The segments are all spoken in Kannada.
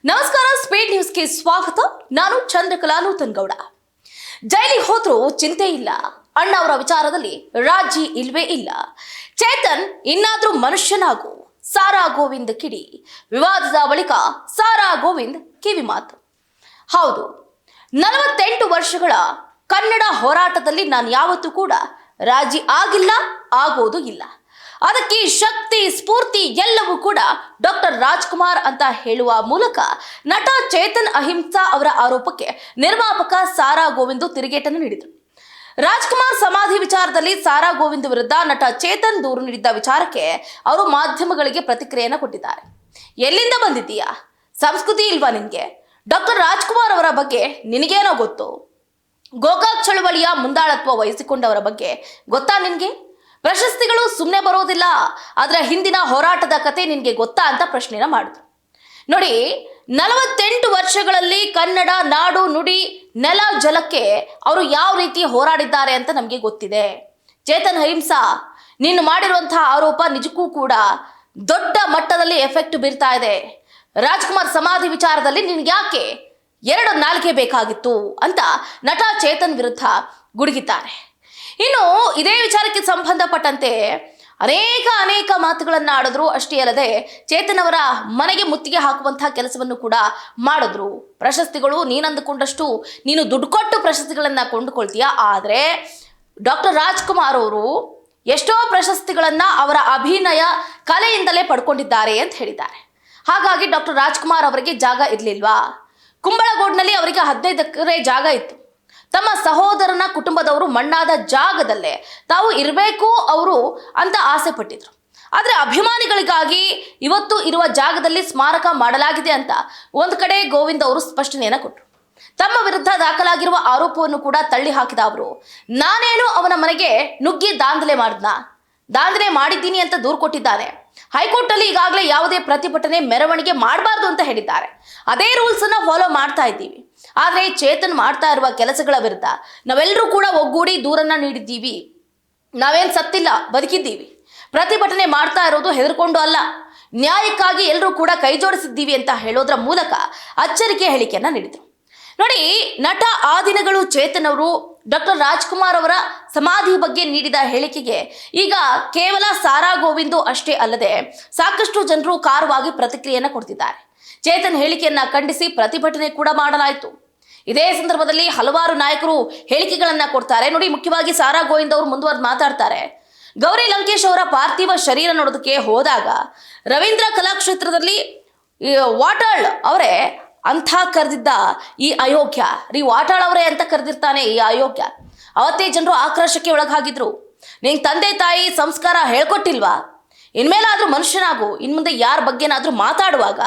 ನಮಸ್ಕಾರ, ಸ್ಪೀಡ್ ನ್ಯೂಸ್ಗೆ ಸ್ವಾಗತ. ನಾನು ಚಂದ್ರಕಲಾ ನೂತನ್ಗೌಡ. ಜೈಲಿಗೆ ಹೋದ್ರೂ ಚಿಂತೆ ಇಲ್ಲ, ಅಣ್ಣ ಅವರ ವಿಚಾರದಲ್ಲಿ ರಾಜಿ ಇಲ್ವೇ ಇಲ್ಲ. ಚೇತನ್ ಇನ್ನಾದ್ರೂ ಮನುಷ್ಯನಾಗು, ಸಾರಾ ಗೋವಿಂದ್ ಕಿಡಿ. ವಿವಾದದ ಬಳಿಕ ಸಾರಾ ಗೋವಿಂದ್ ಕಿವಿ ಮಾತು. ಹೌದು, 48 ವರ್ಷಗಳ ಕನ್ನಡ ಹೋರಾಟದಲ್ಲಿ ನಾನು ಯಾವತ್ತೂ ಕೂಡ ರಾಜಿ ಆಗಿಲ್ಲ, ಆಗೋದು ಇಲ್ಲ. ಅದಕ್ಕೆ ಶಕ್ತಿ, ಸ್ಫೂರ್ತಿ ಎಲ್ಲವೂ ಕೂಡ ಡಾಕ್ಟರ್ ರಾಜ್ಕುಮಾರ್ ಅಂತ ಹೇಳುವ ಮೂಲಕ ನಟ ಚೇತನ್ ಅಹಿಂಸಾ ಅವರ ಆರೋಪಕ್ಕೆ ನಿರ್ಮಾಪಕ ಸಾರಾ ಗೋವಿಂದ್ ತಿರುಗೇಟನ್ನು ನೀಡಿದರು. ರಾಜ್ಕುಮಾರ್ ಸಮಾಧಿ ವಿಚಾರದಲ್ಲಿ ಸಾರಾ ಗೋವಿಂದ್ ವಿರುದ್ಧ ನಟ ಚೇತನ್ ದೂರು ನೀಡಿದ್ದ ವಿಚಾರಕ್ಕೆ ಅವರು ಮಾಧ್ಯಮಗಳಿಗೆ ಪ್ರತಿಕ್ರಿಯೆಯನ್ನು ಕೊಟ್ಟಿದ್ದಾರೆ. ಎಲ್ಲಿಂದ ಬಂದಿದ್ದೀಯಾ? ಸಂಸ್ಕೃತಿ ಇಲ್ವಾ ನಿನ್ಗೆ? ಡಾಕ್ಟರ್ ರಾಜ್ಕುಮಾರ್ ಅವರ ಬಗ್ಗೆ ನಿನಗೇನೋ ಗೊತ್ತು? ಗೋಕಾಕ್ ಚಳವಳಿಯ ಮುಂದಾಳತ್ವ ವಹಿಸಿಕೊಂಡವರ ಬಗ್ಗೆ ಗೊತ್ತಾ ನಿನ್ಗೆ? ಪ್ರಶಸ್ತಿಗಳು ಸುಮ್ಮನೆ ಬರೋದಿಲ್ಲ, ಅದರ ಹಿಂದಿನ ಹೋರಾಟದ ಕತೆ ನಿನ್ಗೆ ಗೊತ್ತಾ ಅಂತ ಪ್ರಶ್ನೆನ ಮಾಡಿದ್ರು. ನೋಡಿ, 48 ವರ್ಷಗಳಲ್ಲಿ ಕನ್ನಡ ನಾಡು ನುಡಿ ನೆಲ ಜಲಕ್ಕೆ ಅವರು ಯಾವ ರೀತಿ ಹೋರಾಡಿದ್ದಾರೆ ಅಂತ ನಮಗೆ ಗೊತ್ತಿದೆ. ಚೇತನ್ ಅಹಿಂಸಾ, ನೀನು ಮಾಡಿರುವಂತಹ ಆರೋಪ ನಿಜಕ್ಕೂ ಕೂಡ ದೊಡ್ಡ ಮಟ್ಟದಲ್ಲಿ ಎಫೆಕ್ಟ್ ಬೀರ್ತಾ ಇದೆ. ರಾಜ್ಕುಮಾರ್ ಸಮಾಧಿ ವಿಚಾರದಲ್ಲಿ ನಿನ್ಗೆ ಯಾಕೆ 2 ನಾಲ್ಗೆ ಬೇಕಾಗಿತ್ತು ಅಂತ ನಟ ಚೇತನ್ ವಿರುದ್ಧ ಗುಡುಗಿದ್ದಾರೆ. ಇನ್ನು ಇದೇ ವಿಚಾರಕ್ಕೆ ಸಂಬಂಧಪಟ್ಟಂತೆ ಅನೇಕ ಮಾತುಗಳನ್ನು ಆಡಿದ್ರು. ಅಷ್ಟೇ ಅಲ್ಲದೆ ಚೇತನ್ ಅವರ ಮನೆಗೆ ಮುತ್ತಿಗೆ ಹಾಕುವಂತಹ ಕೆಲಸವನ್ನು ಕೂಡ ಮಾಡಿದ್ರು. ಪ್ರಶಸ್ತಿಗಳು ನೀನಂದುಕೊಂಡಷ್ಟು ನೀನು ದುಡ್ಡು ಕೊಟ್ಟು ಪ್ರಶಸ್ತಿಗಳನ್ನ ಕೊಂಡುಕೊಳ್ತೀಯ, ಆದರೆ ಡಾಕ್ಟರ್ ರಾಜ್ಕುಮಾರ್ ಅವರು ಎಷ್ಟೋ ಪ್ರಶಸ್ತಿಗಳನ್ನ ಅವರ ಅಭಿನಯ ಕಲೆಯಿಂದಲೇ ಪಡ್ಕೊಂಡಿದ್ದಾರೆ ಅಂತ ಹೇಳಿದ್ದಾರೆ. ಹಾಗಾಗಿ ಡಾಕ್ಟರ್ ರಾಜ್ಕುಮಾರ್ ಅವರಿಗೆ ಜಾಗ ಇರಲಿಲ್ವಾ? ಕುಂಬಳಗೋಡ್ನಲ್ಲಿ ಅವರಿಗೆ 15 ಎಕರೆ ಜಾಗ ಇತ್ತು. ತಮ್ಮ ಸಹೋದರನ ಕುಟುಂಬದವರು ಮಣ್ಣಾದ ಜಾಗದಲ್ಲೇ ತಾವು ಇರಬೇಕು ಅವರು ಅಂತ ಆಸೆ ಪಟ್ಟಿದ್ರು. ಆದರೆ ಅಭಿಮಾನಿಗಳಿಗಾಗಿ ಇವತ್ತು ಇರುವ ಜಾಗದಲ್ಲಿ ಸ್ಮಾರಕ ಮಾಡಲಾಗಿದೆ ಅಂತ ಒಂದು ಕಡೆ ಗೋವಿಂದ್ ಅವರು ಸ್ಪಷ್ಟನೆಯನ್ನು ಕೊಟ್ಟರು. ತಮ್ಮ ವಿರುದ್ಧ ದಾಖಲಾಗಿರುವ ಆರೋಪವನ್ನು ಕೂಡ ತಳ್ಳಿ ಹಾಕಿದ ಅವರು, ನಾನೇನು ಅವನ ಮನೆಗೆ ನುಗ್ಗಿ ದಾಂಧಲೆ ಮಾಡಿದ್ದೀನಿ ಅಂತ ದೂರು ಕೊಟ್ಟಿದ್ದಾರೆ. ಹೈಕೋರ್ಟ್ ಅಲ್ಲಿ ಈಗಾಗಲೇ ಯಾವುದೇ ಪ್ರತಿಭಟನೆ ಮೆರವಣಿಗೆ ಮಾಡಬಾರ್ದು ಅಂತ ಹೇಳಿದ್ದಾರೆ. ಅದೇ ರೂಲ್ಸ್ ಅನ್ನ ಫಾಲೋ ಮಾಡ್ತಾ ಇದ್ದೀವಿ. ಆದರೆ ಚೇತನ್ ಮಾಡ್ತಾ ಇರುವ ಕೆಲಸಗಳ ವಿರುದ್ಧ ನಾವೆಲ್ಲರೂ ಕೂಡ ಒಗ್ಗೂಡಿ ದೂರನ್ನ ನೀಡಿದ್ದೀವಿ. ನಾವೇನ್ ಸತ್ತಿಲ್ಲ, ಬದುಕಿದ್ದೀವಿ. ಪ್ರತಿಭಟನೆ ಮಾಡ್ತಾ ಇರೋದು ಹೆದರ್ಕೊಂಡು ಅಲ್ಲ, ನ್ಯಾಯಕ್ಕಾಗಿ ಎಲ್ಲರೂ ಕೂಡ ಕೈ ಜೋಡಿಸಿದ್ದೀವಿ ಅಂತ ಹೇಳೋದ್ರ ಮೂಲಕ ಅಚ್ಚರಿಕೆ ಹೇಳಿಕೆಯನ್ನ ನೀಡಿದರು. ನೋಡಿ, ನಟ ಆ ದಿನಗಳು ಚೇತನ್ ಅವರು ಡಾಕ್ಟರ್ ರಾಜ್ಕುಮಾರ್ ಅವರ ಸಮಾಧಿ ಬಗ್ಗೆ ನೀಡಿದ ಹೇಳಿಕೆಗೆ ಈಗ ಕೇವಲ ಸಾರಾ ಗೋವಿಂದ್ ಅಷ್ಟೇ ಅಲ್ಲದೆ ಸಾಕಷ್ಟು ಜನರು ಕಾರವಾಗಿ ಪ್ರತಿಕ್ರಿಯೆಯನ್ನು ಕೊಡ್ತಿದ್ದಾರೆ. ಚೇತನ್ ಹೇಳಿಕೆಯನ್ನ ಖಂಡಿಸಿ ಪ್ರತಿಭಟನೆ ಕೂಡ ಮಾಡಲಾಯಿತು. ಇದೇ ಸಂದರ್ಭದಲ್ಲಿ ಹಲವಾರು ನಾಯಕರು ಹೇಳಿಕೆಗಳನ್ನ ಕೊಡ್ತಾರೆ. ನೋಡಿ, ಮುಖ್ಯವಾಗಿ ಸಾರಾ ಗೋವಿಂದ್ ಅವರು ಮುಂದುವರೆದು ಮಾತಾಡ್ತಾರೆ. ಗೌರಿ ಲಂಕೇಶ್ ಅವರ ಪಾರ್ಥಿವ ಶರೀರ ನೋಡೋದಕ್ಕೆ ಹೋದಾಗ ರವೀಂದ್ರ ಕಲಾಕ್ಷೇತ್ರದಲ್ಲಿ ವಾಟಾಳ್ ಅವರೇ ಅಂತ ಕರೆದಿದ್ದ ಈ ಅಯೋಗ್ಯ, ವಾಟಾಳ್ ಅವರೇ ಅಂತ ಕರೆದಿರ್ತಾನೆ ಈ ಅಯೋಗ್ಯ. ಅವತ್ತೇ ಜನರು ಆಕ್ರೋಶಕ್ಕೆ ಒಳಗಾಗಿದ್ರು. ನಿಂಗೆ ತಂದೆ ತಾಯಿ ಸಂಸ್ಕಾರ ಹೇಳ್ಕೊಟ್ಟಿಲ್ವಾ? ಇನ್ಮೇಲಾದ್ರೂ ಮನುಷ್ಯನಾಗು, ಇನ್ಮುಂದೆ ಯಾರ ಬಗ್ಗೆನಾದ್ರೂ ಮಾತಾಡುವಾಗ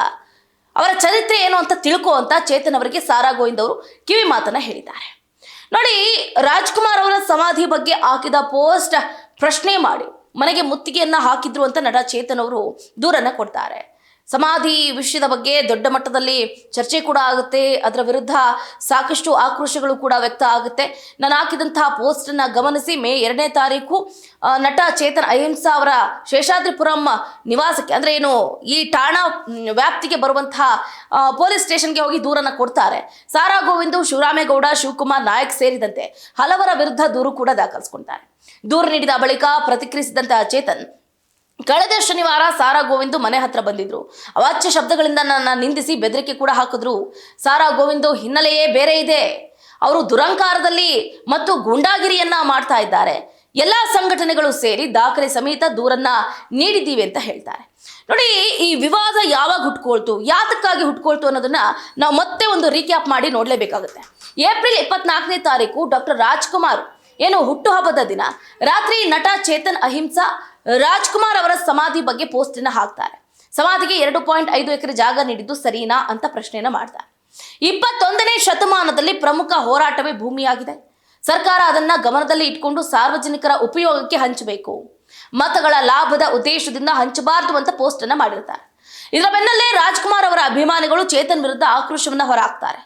ಅವರ ಚರಿತ್ರೆ ಏನು ಅಂತ ತಿಳ್ಕೊ ಅಂತ ಚೇತನ್ ಅವರಿಗೆ ಸಾರಾ ಗೋವಿಂದ್ ಅವರು ಕಿವಿ ಮಾತನ್ನ ಹೇಳಿದ್ದಾರೆ. ನೋಡಿ, ರಾಜ್ಕುಮಾರ್ ಅವರ ಸಮಾಧಿ ಬಗ್ಗೆ ಹಾಕಿದ ಪೋಸ್ಟ್ ಪ್ರಶ್ನೆ ಮಾಡಿ ಮನೆಗೆ ಮುತ್ತಿಗೆಯನ್ನ ಹಾಕಿದ್ರು ಅಂತ ನಟ ಚೇತನ್ ಅವರು ದೂರನ್ನ ಕೊಡ್ತಾರೆ. ಸಮಾಧಿ ವಿಷಯದ ಬಗ್ಗೆ ದೊಡ್ಡ ಮಟ್ಟದಲ್ಲಿ ಚರ್ಚೆ ಕೂಡ ಆಗುತ್ತೆ. ಅದರ ವಿರುದ್ಧ ಸಾಕಷ್ಟು ಆಕ್ರೋಶಗಳು ಕೂಡ ವ್ಯಕ್ತ ಆಗುತ್ತೆ. ನಾನು ಹಾಕಿದಂತಹ ಪೋಸ್ಟನ್ನು ಗಮನಿಸಿ ಮೇ 2ನೇ ತಾರೀಕು ನಟ ಚೇತನ್ ಅಹಿಂಸಾ ಅವರ ಶೇಷಾದ್ರಿಪುರಂ ನಿವಾಸಕ್ಕೆ, ಅಂದರೆ ಏನು ಈ ಠಾಣಾ ವ್ಯಾಪ್ತಿಗೆ ಬರುವಂತಹ ಪೊಲೀಸ್ ಸ್ಟೇಷನ್ಗೆ ಹೋಗಿ ದೂರನ್ನು ಕೊಡ್ತಾರೆ. ಸಾರಾ ಗೋವಿಂದ್, ಶಿವರಾಮೇಗೌಡ, ಶಿವಕುಮಾರ್ ನಾಯಕ್ ಸೇರಿದಂತೆ ಹಲವರ ವಿರುದ್ಧ ದೂರು ಕೂಡ ದಾಖಲಿಸಿಕೊಳ್ತಾರೆ. ದೂರು ನೀಡಿದ ಬಳಿಕ ಪ್ರತಿಕ್ರಿಯಿಸಿದಂತಹ ಚೇತನ್, ಕಳೆದ ಶನಿವಾರ ಸಾರಾ ಗೋವಿಂದ್ ಮನೆ ಹತ್ರ ಬಂದಿದ್ರು. ಅವಾಚ್ಯ ಶಬ್ದಗಳಿಂದ ನನ್ನ ನಿಂದಿಸಿ ಬೆದರಿಕೆ ಕೂಡ ಹಾಕಿದ್ರು. ಸಾರಾ ಗೋವಿಂದ್ ಹಿನ್ನೆಲೆಯೇ ಬೇರೆ ಇದೆ. ಅವರು ದುರಂಕಾರದಲ್ಲಿ ಮತ್ತು ಗೂಂಡಾಗಿರಿಯನ್ನ ಮಾಡ್ತಾ ಇದ್ದಾರೆ. ಎಲ್ಲಾ ಸಂಘಟನೆಗಳು ಸೇರಿ ದಾಖಲೆ ಸಮೇತ ದೂರನ್ನ ನೀಡಿದ್ದೀವಿ ಅಂತ ಹೇಳ್ತಾರೆ. ನೋಡಿ, ಈ ವಿವಾದ ಯಾವಾಗ ಹುಟ್ಕೊಳ್ತು, ಯಾತಕ್ಕಾಗಿ ಹುಟ್ಕೊಳ್ತು ಅನ್ನೋದನ್ನ ನಾವು ಮತ್ತೆ ಒಂದು ರೀಕ್ಯಾಪ್ ಮಾಡಿ ನೋಡ್ಲೇಬೇಕಾಗುತ್ತೆ. ಏಪ್ರಿಲ್ 24ನೇ ತಾರೀಕು ಡಾಕ್ಟರ್ ರಾಜ್ಕುಮಾರ್ ಏನು ಹುಟ್ಟುಹಬ್ಬದ ದಿನ ರಾತ್ರಿ ನಟ ಚೇತನ್ ಅಹಿಂಸಾ ರಾಜ್ಕುಮಾರ್ ಅವರ ಸಮಾಧಿ ಬಗ್ಗೆ ಪೋಸ್ಟ್ ಅನ್ನ ಹಾಕ್ತಾರೆ. ಸಮಾಧಿಗೆ 2.5 ಎಕರೆ ಜಾಗ ನೀಡಿದ್ದು ಸರಿನಾ ಅಂತ ಪ್ರಶ್ನೆಯನ್ನ ಮಾಡ್ತಾರೆ. 21ನೇ ಶತಮಾನದಲ್ಲಿ ಪ್ರಮುಖ ಹೋರಾಟವೇ ಭೂಮಿಯಾಗಿದೆ. ಸರ್ಕಾರ ಅದನ್ನ ಗಮನದಲ್ಲಿ ಇಟ್ಕೊಂಡು ಸಾರ್ವಜನಿಕರ ಉಪಯೋಗಕ್ಕೆ ಹಂಚಬೇಕು, ಮತಗಳ ಲಾಭದ ಉದ್ದೇಶದಿಂದ ಹಂಚಬಾರದು ಅಂತ ಪೋಸ್ಟ್ ಅನ್ನ ಮಾಡಿರ್ತಾರೆ. ಇದರ ಬೆನ್ನಲ್ಲೇ ರಾಜ್ಕುಮಾರ್ ಅವರ ಅಭಿಮಾನಿಗಳು ಚೇತನ್ ವಿರುದ್ಧ ಆಕ್ರೋಶವನ್ನ ಹೊರಹಾಕ್ತಾರೆ.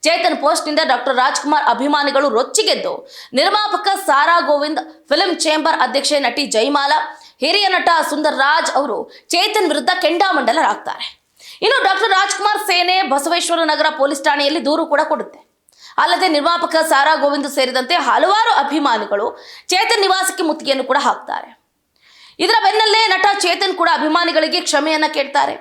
ಚೇತನ್ ಪೋಸ್ಟ್ನಿಂದ ಡಾಕ್ಟರ್ ರಾಜ್ಕುಮಾರ್ ಅಭಿಮಾನಿಗಳು ರೊಚ್ಚಿಗೆದ್ದು ನಿರ್ಮಾಪಕ ಸಾರಾ ಗೋವಿಂದ್, ಫಿಲ್ಮ್ ಚೇಂಬರ್ ಅಧ್ಯಕ್ಷೆ ನಟಿ ಜೈಮಾಲಾ, ಹಿರಿಯ ನಟ ಸುಂದರ್ ರಾಜ್ ಅವರು ಚೇತನ್ ವಿರುದ್ಧ ಕೆಂಡಾಮಂಡಲರಾಗ್ತಾರೆ. ಇನ್ನು ಡಾಕ್ಟರ್ ರಾಜ್ಕುಮಾರ್ ಸೇನೆ ಬಸವೇಶ್ವರ ನಗರ ಪೊಲೀಸ್ ಠಾಣೆಯಲ್ಲಿ ದೂರು ಕೂಡ ಕೊಡುತ್ತೆ. ಅಲ್ಲದೆ ನಿರ್ಮಾಪಕ ಸಾರಾ ಗೋವಿಂದ್ ಸೇರಿದಂತೆ ಹಲವಾರು ಅಭಿಮಾನಿಗಳು ಚೇತನ್ ನಿವಾಸಕ್ಕೆ ಮುತ್ತಿಗೆಯನ್ನು ಕೂಡ ಹಾಕ್ತಾರೆ. ಇದರ ಬೆನ್ನಲ್ಲೇ ನಟ ಚೇತನ್ ಕೂಡ ಅಭಿಮಾನಿಗಳಿಗೆ ಕ್ಷಮೆಯನ್ನ ಕೇಳ್ತಾರೆ.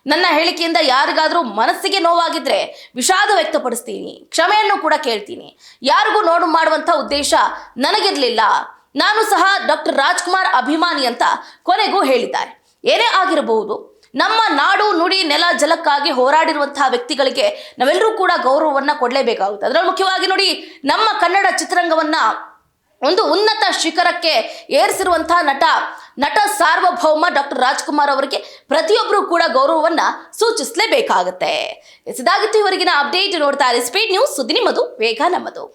ನನ್ನ ಹೇಳಿಕೆಯಿಂದ ಯಾರಿಗಾದ್ರೂ ಮನಸ್ಸಿಗೆ ನೋವಾಗಿದ್ರೆ ವಿಷಾದ ವ್ಯಕ್ತಪಡಿಸ್ತೀನಿ, ಕ್ಷಮೆಯನ್ನು ಕೂಡ ಕೇಳ್ತೀನಿ. ಯಾರಿಗೂ ನೋಡು ಮಾಡುವಂತ ಉದ್ದೇಶ ನನಗಿರ್ಲಿಲ್ಲ. ನಾನು ಸಹ ಡಾಕ್ಟರ್ ರಾಜ್ಕುಮಾರ್ ಅಭಿಮಾನಿ ಅಂತ ಕೊನೆಗೂ ಹೇಳಿದ್ದಾರೆ. ಏನೇ ಆಗಿರಬಹುದು, ನಮ್ಮ ನಾಡು ನುಡಿ ನೆಲ ಜಲಕ್ಕಾಗಿ ಹೋರಾಡಿರುವಂತಹ ವ್ಯಕ್ತಿಗಳಿಗೆ ನಾವೆಲ್ಲರೂ ಕೂಡ ಗೌರವವನ್ನ ಕೊಡಲೇಬೇಕಾಗುತ್ತೆ. ಅದರಲ್ಲಿ ಮುಖ್ಯವಾಗಿ ನೋಡಿ, ನಮ್ಮ ಕನ್ನಡ ಚಿತ್ರರಂಗವನ್ನ ಒಂದು ಉನ್ನತ ಶಿಖರಕ್ಕೆ ಏರಿಸಿರುವಂತಹ ನಟ ಸಾರ್ವಭೌಮ ಡಾಕ್ಟರ್ ರಾಜ್ಕುಮಾರ್ ಅವರಿಗೆ ಪ್ರತಿಯೊಬ್ಬರು ಕೂಡ ಗೌರವವನ್ನ ಸೂಚಿಸಲೇಬೇಕಾಗುತ್ತೆ. ಇದಾಗಿತ್ತು ಇವರೆಗಿನ ಅಪ್ಡೇಟ್. ನೋಡ್ತಾ ಇರಿ ಸ್ಪೀಡ್ ನ್ಯೂಸ್, ಸುದ್ದಿ ನಿಮ್ಮದು, ವೇಗ ನಮ್ಮದು.